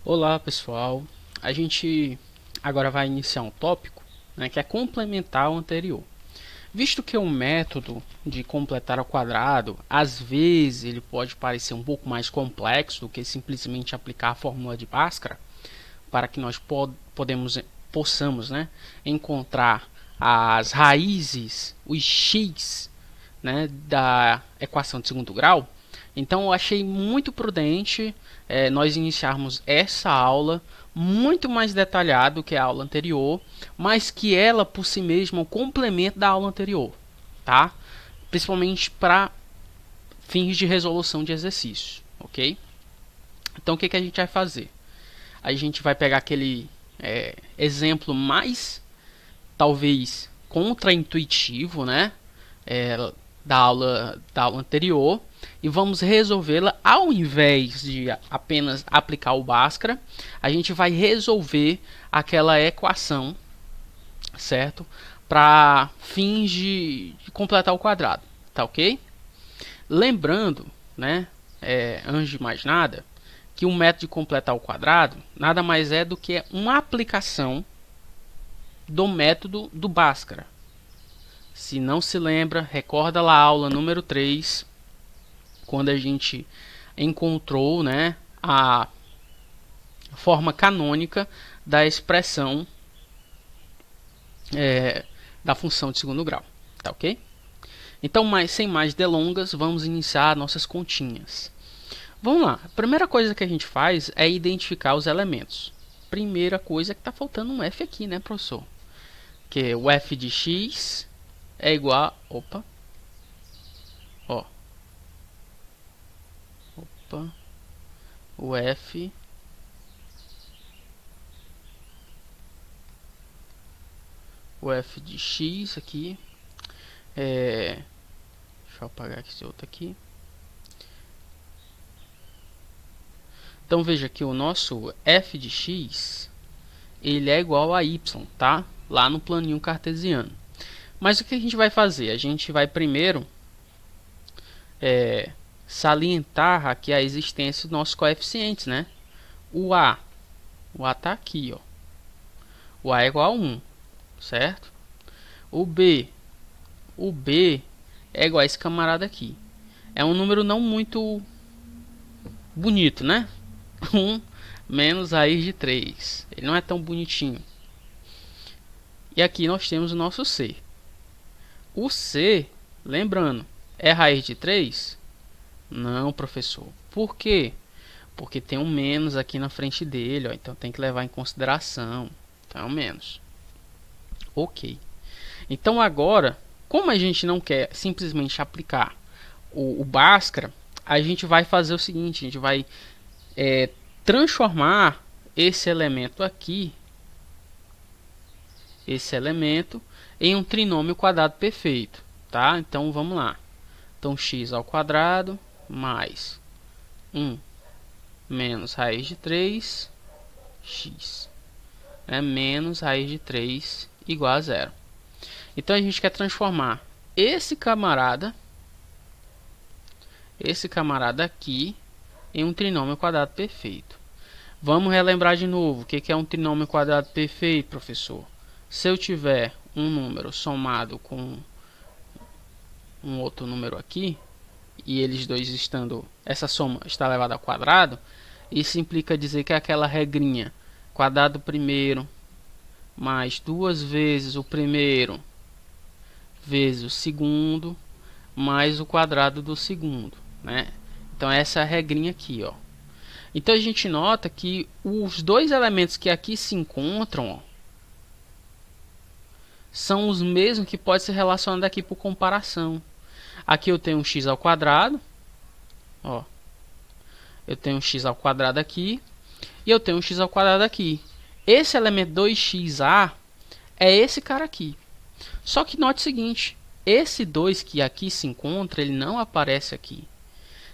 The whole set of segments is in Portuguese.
Olá pessoal, a gente agora vai iniciar um tópico, né, que é complementar o anterior. Visto que o método de completar ao quadrado, às vezes ele pode parecer um pouco mais complexo do que simplesmente aplicar a fórmula de Bhaskara, para que nós possamos, né, encontrar as raízes, os x, né, da equação de segundo grau. Então eu achei muito prudente nós iniciarmos essa aula muito mais detalhado que a aula anterior, mas que ela por si mesma é um complemento da aula anterior, tá? Principalmente para fins de resolução de exercícios, ok? Então o que a gente vai fazer? A gente vai pegar aquele exemplo mais talvez contraintuitivo, né? É, da aula anterior e vamos resolvê-la ao invés de apenas aplicar o Bhaskara, a gente vai resolver aquela equação, certo? Para fins de completar o quadrado, tá ok? Lembrando, né, antes de mais nada, que o método de completar o quadrado nada mais é do que uma aplicação do método do Bhaskara. Se não se lembra, recorda lá a aula número 3, quando a gente encontrou, né, a forma canônica da expressão da função de segundo grau. Tá ok? Então, sem mais delongas, vamos iniciar nossas continhas. Vamos lá. A primeira coisa que a gente faz é identificar os elementos. Primeira coisa é que está faltando um f aqui, né, professor? Que o f de x é igual a... Opa. Ó. Opa. O f de x aqui deixa eu apagar esse outro aqui. Então veja que o nosso f de x ele é igual a y, tá? Lá no planinho cartesiano. Mas o que a gente vai fazer? A gente vai primeiro salientar aqui a existência dos nossos coeficientes, né? O a está aqui, ó. O a é igual a 1, certo? O b é igual a esse camarada aqui. É um número não muito bonito, né? 1 menos raiz de 3. Ele não é tão bonitinho. E aqui nós temos o nosso c. O c, lembrando, é raiz de 3? Não, professor. Por quê? Porque tem um menos aqui na frente dele, ó, então tem que levar em consideração. Então é um menos. Ok. Então agora, como a gente não quer simplesmente aplicar o Bhaskara, a gente vai fazer o seguinte, a gente vai transformar esse elemento aqui, em um trinômio quadrado perfeito, tá? Então vamos lá. Então x ao quadrado mais 1 menos raiz de 3 x menos raiz de 3 igual a 0. Então a gente quer transformar esse camarada aqui em um trinômio quadrado perfeito. Vamos relembrar de novo o que é um trinômio quadrado perfeito, professor. Se eu tiver um número somado com um outro número aqui, e eles dois estando, essa soma está elevada ao quadrado, isso implica dizer que é aquela regrinha quadrado primeiro mais duas vezes o primeiro vezes o segundo mais o quadrado do segundo, né? Então essa é a regrinha aqui, ó. Então a gente nota que os dois elementos que aqui se encontram, ó, são os mesmos que pode ser relacionado aqui por comparação. Aqui eu tenho um x ao quadrado, ó. Eu tenho um x ao quadrado aqui e eu tenho um x ao quadrado aqui. Esse elemento 2xa é esse cara aqui. Só que note o seguinte, esse 2 que aqui se encontra, ele não aparece aqui.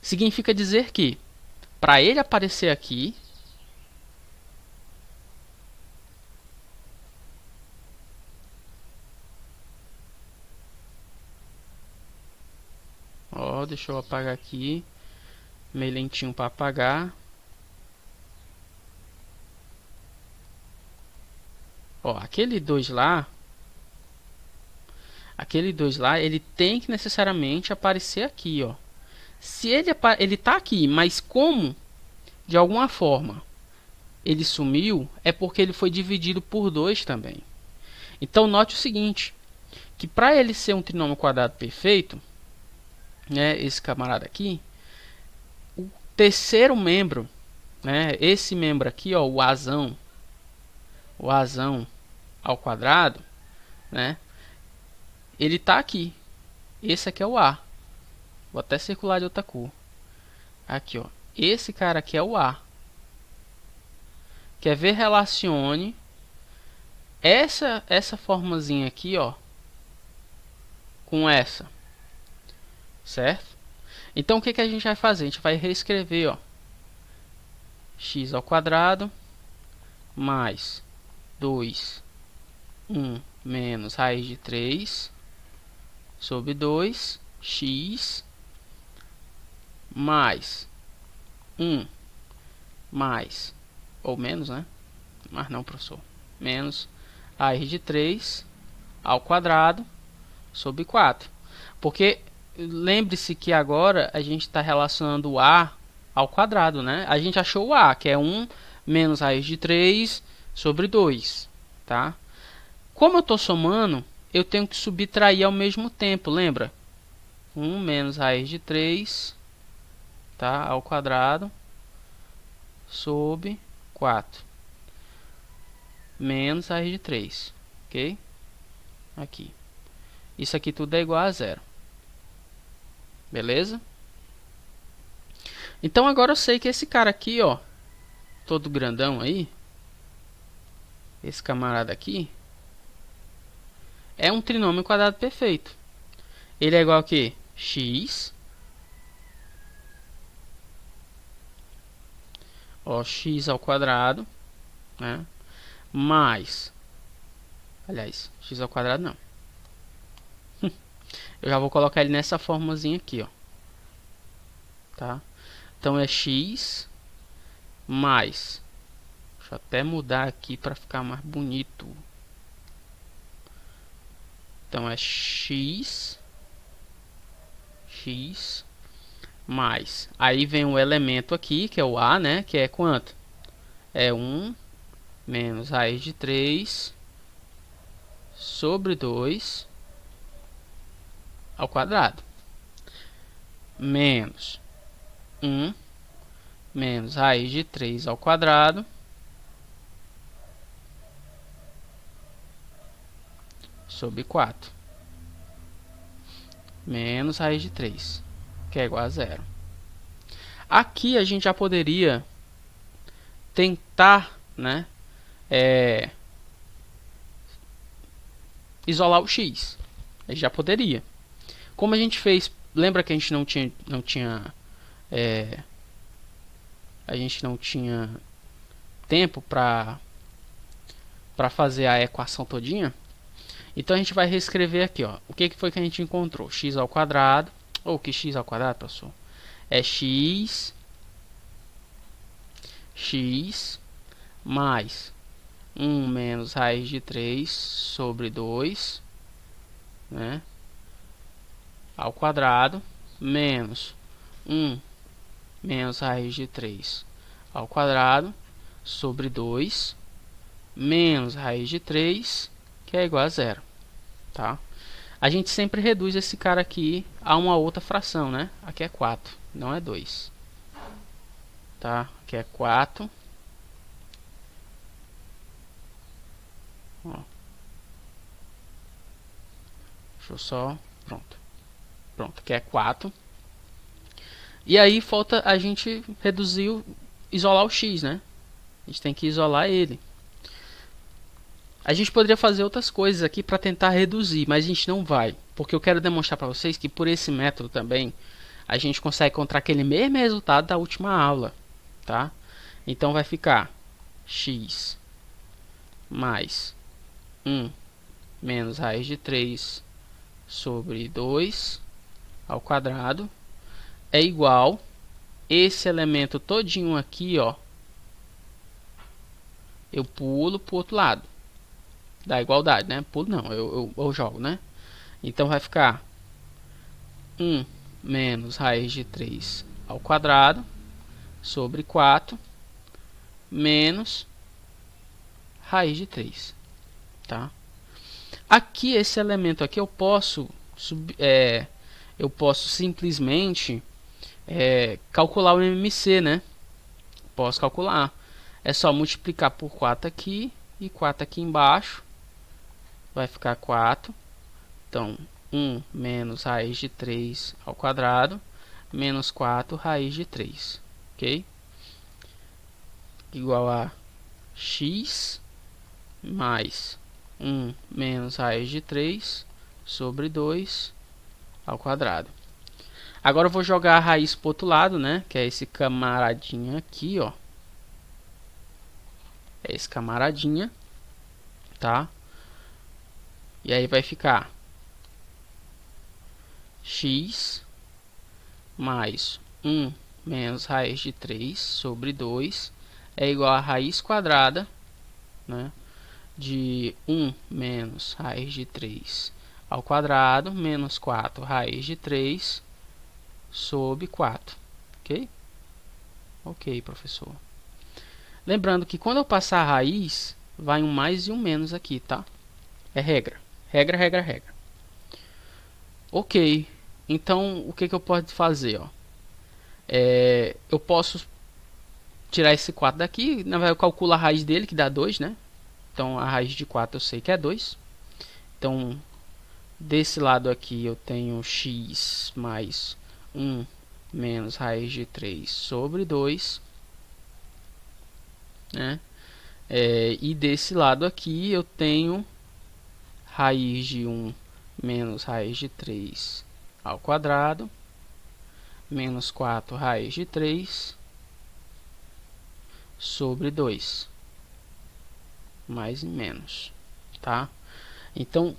Significa dizer que, para ele aparecer aqui, ó, deixa eu apagar aqui, meio lentinho para apagar. Ó, aquele 2 lá, ele tem que necessariamente aparecer aqui, ó. Se ele tá aqui, mas como de alguma forma ele sumiu, é porque ele foi dividido por 2 também. Então note o seguinte, que para ele ser um trinômio quadrado perfeito, né, esse camarada aqui, o terceiro membro, né, esse membro aqui, ó, o azão ao quadrado, né, ele tá aqui. Esse aqui é o A. Vou até circular de outra cor. Aqui, ó. Esse cara aqui é o A. Quer ver? Relacione essa formazinha aqui, ó, com essa, certo? Então o que a gente vai fazer? A gente vai reescrever, ó, x ao quadrado mais 2, 1 menos raiz de 3 sobre 2, x mais 1 mais, ou menos, né? Mas não, professor. Menos raiz de 3 ao quadrado sobre 4. Porque lembre-se que agora a gente está relacionando o A ao quadrado, né? A gente achou o A, que é 1 menos raiz de 3 sobre 2, tá? Como eu estou somando, eu tenho que subtrair ao mesmo tempo, lembra? 1 menos raiz de 3, tá? Ao quadrado sobre 4 menos raiz de 3, ok? Aqui. Isso aqui tudo é igual a zero. Beleza? Então agora eu sei que esse cara aqui, ó, todo grandão aí, esse camarada aqui, é um trinômio quadrado perfeito. Ele é igual a quê? X, ó, x ao quadrado, né? Mais, aliás, x ao quadrado não. Eu já vou colocar ele nessa formazinha aqui, ó, tá? Então é x mais, deixa eu até mudar aqui para ficar mais bonito. Então é x mais, aí vem um elemento aqui, que é o A, né? Que é quanto? É 1 menos raiz de 3 sobre 2 ao quadrado. Menos 1 menos raiz de 3 ao quadrado sobre 4. Menos raiz de 3, que é igual a zero. Aqui a gente já poderia tentar, né, isolar o x. A gente já poderia. Como a gente fez, lembra que a gente não tinha tempo para fazer a equação todinha. Então a gente vai reescrever aqui, ó. O que foi que a gente encontrou? X ao quadrado, ou que x ao quadrado, professor? É x mais 1 menos raiz de 3 sobre 2, né, ao quadrado, menos 1 menos raiz de 3 ao quadrado sobre 2 menos raiz de 3, que é igual a zero, tá? A gente sempre reduz esse cara aqui a uma outra fração, né? Aqui é 4, não é 2, tá? Aqui é 4. Ó. Deixa eu só... Pronto, aqui é 4. E aí falta a gente reduzir, isolar o x, né? A gente tem que isolar ele. A gente poderia fazer outras coisas aqui para tentar reduzir, mas a gente não vai. Porque eu quero demonstrar para vocês que por esse método também, a gente consegue encontrar aquele mesmo resultado da última aula, tá? Então vai ficar x mais 1 menos raiz de 3 sobre 2 ao quadrado é igual esse elemento todinho aqui, ó, eu pulo para o outro lado, da igualdade, né? Pulo não, eu jogo, né? Então vai ficar 1 menos raiz de 3 ao quadrado sobre 4 menos raiz de 3, tá? Aqui, esse elemento aqui, eu posso simplesmente calcular o MMC, né? Posso calcular. É só multiplicar por 4 aqui e 4 aqui embaixo. Vai ficar 4. Então, 1 menos raiz de 3 ao quadrado menos 4 raiz de 3. Ok? Igual a x mais 1 menos raiz de 3 sobre 2 ao quadrado. Agora eu vou jogar a raiz para o outro lado, né? Que é esse camaradinha aqui, ó. É esse camaradinha, tá? E aí vai ficar x mais 1 menos raiz de 3 sobre 2 é igual a raiz quadrada, né, de 1 menos raiz de 3 ao quadrado menos 4 raiz de 3 sobre 4. Ok? Ok, professor. Lembrando que quando eu passar a raiz, vai um mais e um menos aqui, tá? É regra. Regra, regra, regra. Ok. Então, o que eu posso fazer? Ó? Eu posso tirar esse 4 daqui. Na verdade, eu calculo a raiz dele, que dá 2, né? Então, a raiz de 4 eu sei que é 2. Então, desse lado aqui eu tenho x mais 1 menos raiz de 3 sobre 2. Né? E desse lado aqui eu tenho raiz de 1 menos raiz de 3 ao quadrado menos 4 raiz de 3 sobre 2, mais e menos, tá? Então,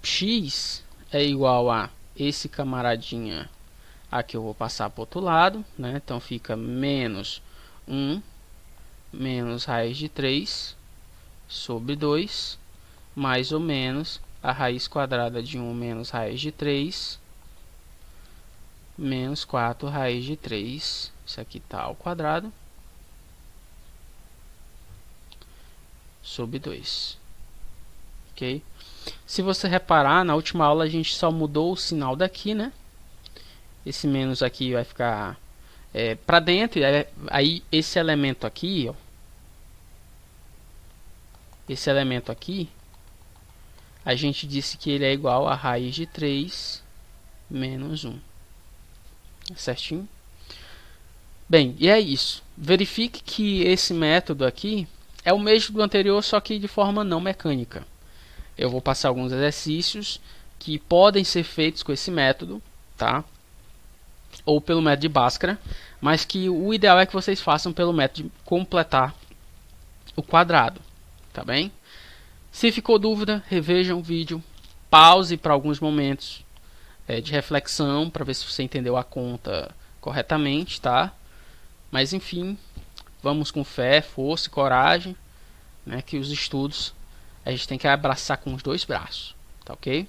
x é igual a esse camaradinha aqui, eu vou passar para o outro lado, né? Então, fica menos 1 menos raiz de 3 sobre 2, mais ou menos a raiz quadrada de 1 menos raiz de 3 menos 4 raiz de 3, isso aqui está ao quadrado, sobre 2. Ok? Se você reparar, na última aula a gente só mudou o sinal daqui, né? Esse menos aqui vai ficar para dentro, e aí esse elemento aqui, ó, esse elemento aqui, a gente disse que ele é igual a raiz de 3 menos 1. Certinho? Bem, e é isso. Verifique que esse método aqui é o mesmo do anterior, só que de forma não mecânica. Eu vou passar alguns exercícios que podem ser feitos com esse método, tá? Ou pelo método de Bhaskara, mas que o ideal é que vocês façam pelo método de completar o quadrado, tá bem? Se ficou dúvida, revejam o vídeo, pause para alguns momentos de reflexão para ver se você entendeu a conta corretamente, tá? Mas enfim, vamos com fé, força e coragem, né? Que os estudos a gente tem que abraçar com os dois braços, tá ok?